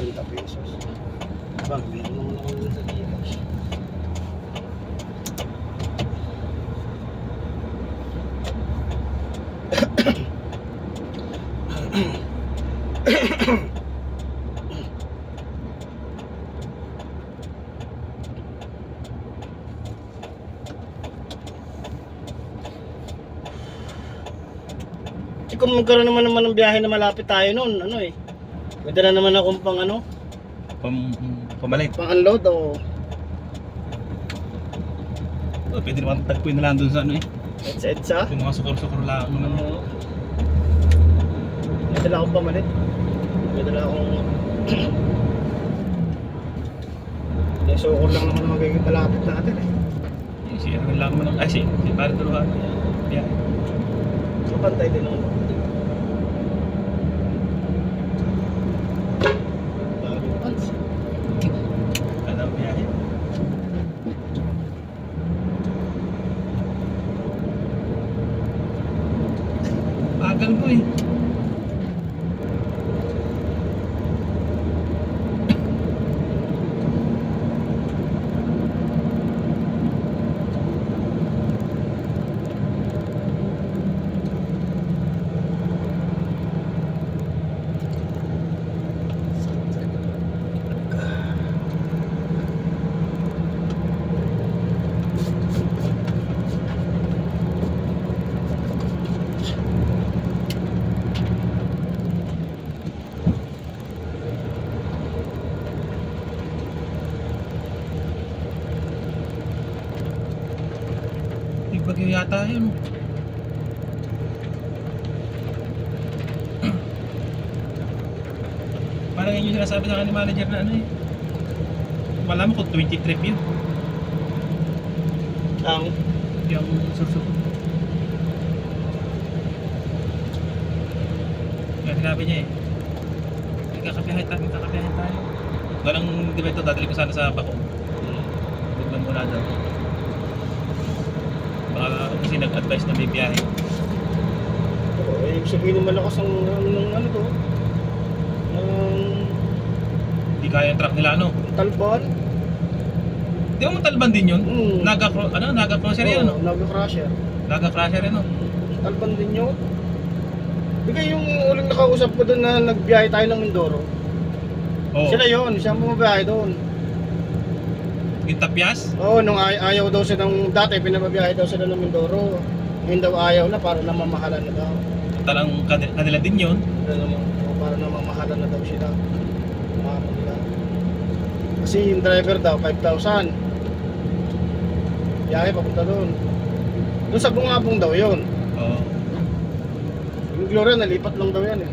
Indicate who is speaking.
Speaker 1: 50 pesos. Bang, meron naman ako dun sa Gcash. Kung magkaroon naman ng biyahe na malapit tayo noon, ano eh. May dala naman akong pang ano,
Speaker 2: Pamalit.
Speaker 1: pang unload o
Speaker 2: Oh, pwede naman tagpuin na lang dun sa ano eh.
Speaker 1: EDSA.
Speaker 2: Yung mga sukor-sukor lang naman.
Speaker 1: May dala akong pamalit. May dala akong may sukor lang naman na magiging malapit natin eh.
Speaker 2: Si Erwin lang naman. Ay, si Pare Turuhan. Yeah.
Speaker 1: So pantay din naman.
Speaker 2: Ano ang biyahe? Bagal mo eh. Bagyo yata yun. Parang yun yung sinasabi sa akin ni manager na ano eh. Malaman ko 20 trip yun.
Speaker 1: Ang
Speaker 2: Yung sursuk. Kaya sinabi niya eh. Magkakapiyahin tayo. Ganang di ba ito, dadali ko sana sa Bako. Huwag lang muna daw. Baka kasi nag-advise na may biyahe.
Speaker 1: ibig sabihin naman malakas ang ano to.
Speaker 2: Hindi kaya yung truck nila ano.
Speaker 1: Talbon.
Speaker 2: Di ba mo Talban din yun?
Speaker 1: Mm.
Speaker 2: Naga crosser yan ano?
Speaker 1: Naga-crusher.
Speaker 2: Naga crosser yan ano?
Speaker 1: Talbon din yun. Di ba yung uling nakausap ko doon na nagbiyahe tayo ng Mindoro?
Speaker 2: Oo.
Speaker 1: Sila yun, siya ang bumabiyahe doon.
Speaker 2: Yung Tapyas?
Speaker 1: Oo, nung ayaw daw sila ng dati, pinababiyahe daw sila ng Mindoro. Ngayon daw ayaw na, para namamahalan na daw.
Speaker 2: Talang kanila din yun.
Speaker 1: Para namamahalan na daw sila. Mga kanila. Kasi yung driver daw, 5,000. Biyahe papunta doon. Doon sa Bungabong daw yun.
Speaker 2: Oo.
Speaker 1: Yung Gloria, nalipat lang daw yan eh.